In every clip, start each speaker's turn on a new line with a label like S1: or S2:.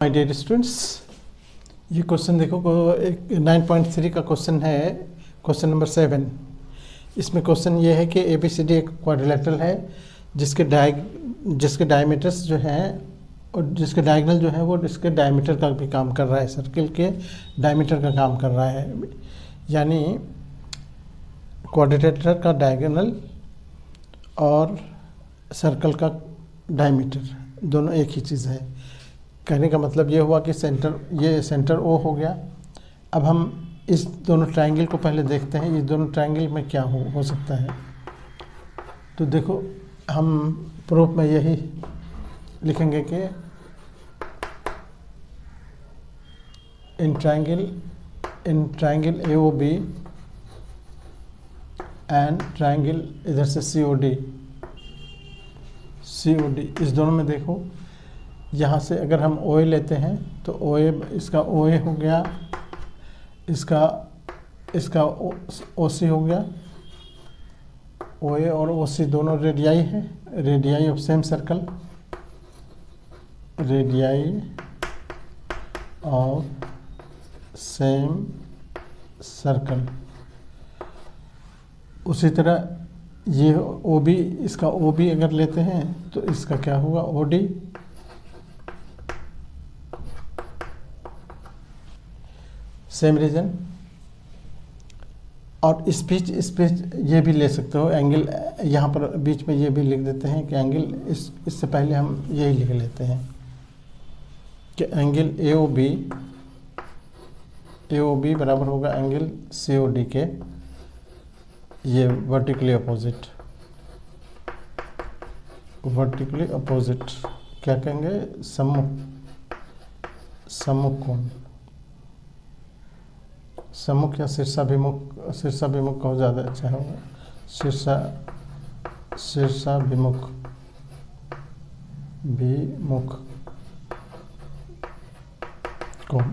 S1: My dear students, ये question देखो एक 9.3 का क्वेश्चन है, क्वेश्चन नंबर 7। इसमें क्वेश्चन ये है कि ABCD एक क्वाड्रिलेटरल है जिसके डायमीटर्स जो हैं और जिसके डायगोनल जो है वो इसके डायमीटर का भी काम कर रहा है, सर्किल के डायमीटर का काम कर रहा है। यानी क्वाड्रिलेटरल का डायगोनल और सर्कल का डायमीटर दोनों एक ही चीज़ है। कहने का मतलब ये हुआ कि ये सेंटर O हो गया। अब हम इस दोनों ट्रायंगल को पहले देखते हैं, इस दोनों ट्रायंगल में क्या हो सकता है। तो देखो, हम प्रूफ में यही लिखेंगे कि in triangle AOB and triangle इधर से COD, इस दोनों में देखो, यहाँ से अगर हम OA लेते हैं तो इसका OA हो गया, इसका OC हो गया। OA और OC दोनों रेडियाई हैं, radii of same circle, radii of same circle. उसी तरह ये OB, इसका OB अगर लेते हैं तो इसका क्या होगा, OD। Same reason. और इस बीच ये भी ले सकते हो एंगल, यहाँ पर बीच में ये भी लिख देते हैं कि एंगल इससे पहले हम यही लिख लेते हैं कि एंगल AOB बराबर होगा एंगल COD के, ये वर्टिकली अपोजिट क्या कहेंगे, सम्मुख कोण, सम्मुख या शीर्षाभिमुख कहो ज़्यादा अच्छा होगा, शीर्षाभिमुख कोण।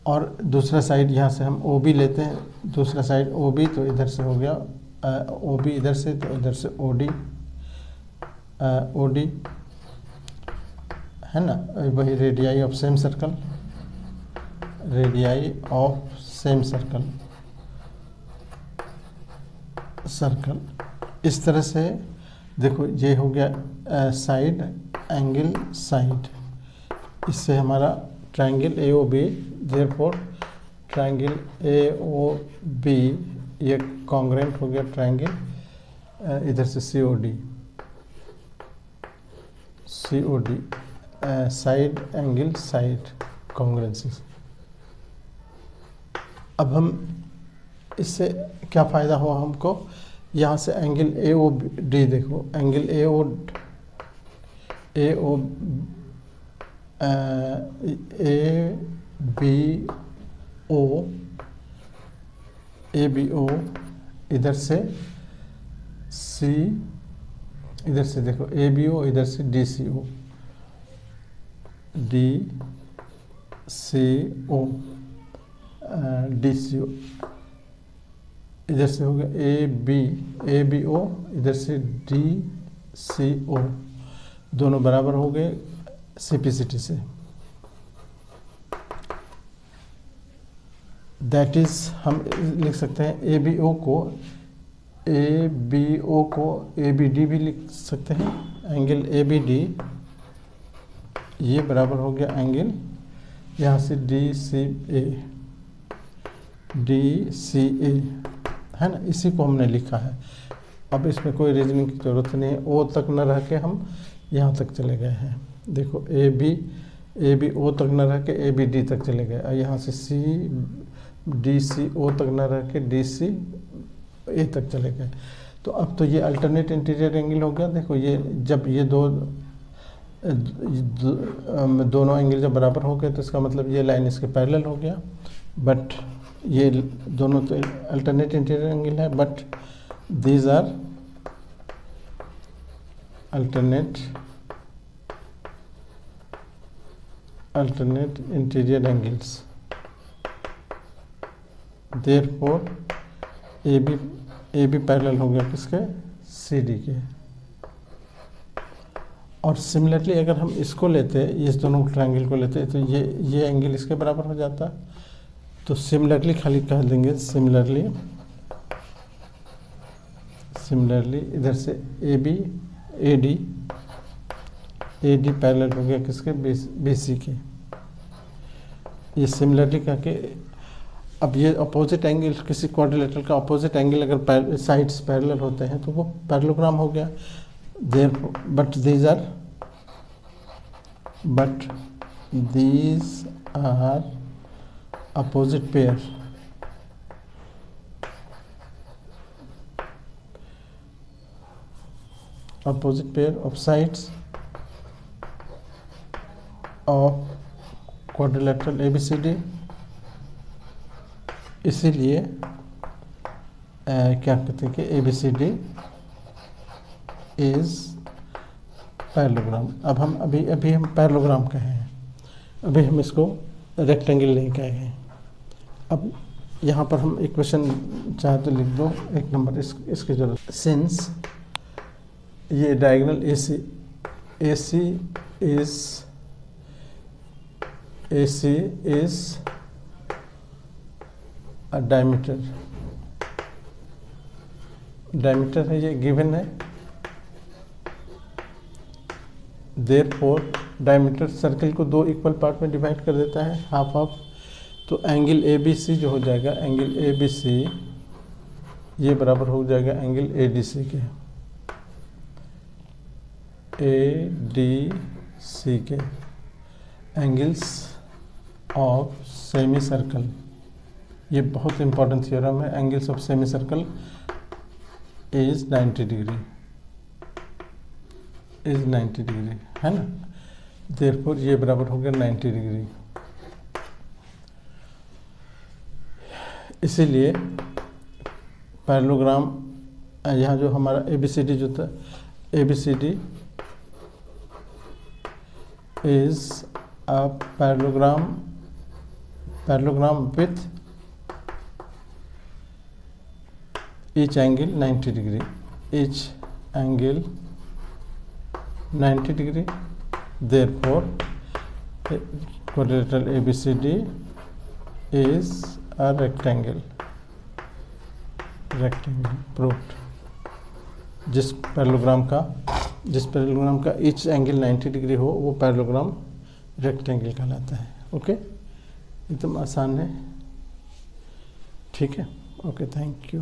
S1: और दूसरा साइड यहाँ से हम OB लेते हैं, दूसरा साइड OB, तो इधर से हो गया OB, इधर से तो इधर से OD है ना, वही radii of same circle, radii of same circle. इस तरह से देखो, ये हो गया साइड, एंगल साइड। इससे हमारा triangle AOB, therefore triangle AOB ये कॉन्ग्रेंट हो गया ट्रायंगल इधर से COD, साइड एंगल साइड कॉन्ग्रेंसी। अब हम इससे क्या फ़ायदा हुआ हमको, यहाँ से एंगल AOD देखो, एंगल ABO इधर से इधर से देखो ABO, इधर से DCO इधर से हो गया ABO, इधर से DCO, दोनों बराबर हो गए CPCT से। दैट इज हम लिख सकते हैं ABO को ABD भी लिख सकते हैं। एंगल ABD ये बराबर हो गया एंगल यहाँ से DCA है ना, इसी को हमने लिखा है। अब इसमें कोई रीजनिंग की ज़रूरत नहीं है, O तक न रह के हम यहाँ तक चले गए हैं। देखो AB O तक न रह के ABD तक चले गए, और यहाँ से DCO तक न रह के DCA तक चले गए। तो अब तो ये अल्टरनेट इंटीरियर एंगल हो गया। देखो, ये जब ये दोनों एंगल जब बराबर हो गए तो इसका मतलब ये लाइन इसके पैरेलल हो गया। बट ये दोनों तो अल्टरनेट इंटीरियर एंगल है, but these are alternate interior angles. Therefore AB parallel हो गया किसके, CD के। और सिमिलरली अगर हम इसको लेते, इस दोनों ट्रायंगल को लेते, तो ये एंगल इसके बराबर हो जाता। तो सिमिलरली खाली कह देंगे सिमिलरली इधर से AD पैरेलल हो गया किसके, BC के। ये सिमिलरली कह के, अब ये अपोजिट एंगल, किसी क्वाड्रिलेटरल का अपोजिट एंगल अगर साइड्स पैरेलल होते हैं तो वो पैरेललोग्राम हो गया। But these are opposite pair of sides of quadrilateral ABCD। इसीलिए क्या कहते हैं कि ABCD इज पैरेललोग्राम। अब हम अभी हम पैरेललोग्राम कहे हैं, अभी हम इसको रेक्टेंगल नहीं कहे हैं। अब यहाँ पर हम इक्वेशन चाहे तो लिख दो, एक नंबर इसकी जरूरत। सिंस ये diagonal AC is a diameter है, ये गिवन है। देयरफॉर डायमीटर सर्कल को 2 इक्वल पार्ट में डिवाइड कर देता है, हाफ हाफ। तो एंगल ABC जो हो जाएगा, एंगल ABC ये बराबर हो जाएगा एंगल ADC के, एंगल्स ऑफ सेमी सर्कल। ये बहुत इंपॉर्टेंट थ्योरम है। Angles of semi circle is 90 degree, है ना। देयरफॉर ये बराबर हो गया 90 डिग्री। इसीलिए पैरेललोग्राम, यहाँ जो हमारा ABCD जो था, ABCD is a parallelogram with each angle 90 degree, each angle 90 degree। therefore quadrilateral ABCD is a rectangle proved। जिस पैरेललोग्राम का each angle 90 डिग्री हो वो पैरेललोग्राम रेक्टेंगल कहलाता है। ओके, एकदम आसान है, ठीक है। Okay, thank you.